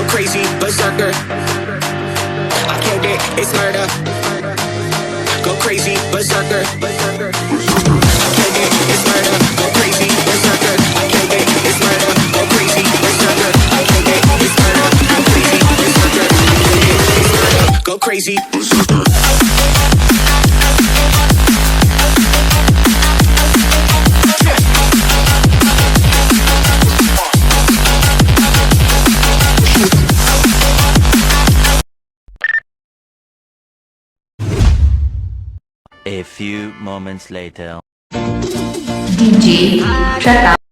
crazy, berserker. I killed it, it's murder. Go crazy, berserker. I killed it, it's murder. Go crazy, berserker. I killed it, it's murder. Go crazy, berserker. I killed it, it's murder. Go crazy, berserker. I killed it, it's murder. Go crazy, berserker. A few moments later. DJ, shut up.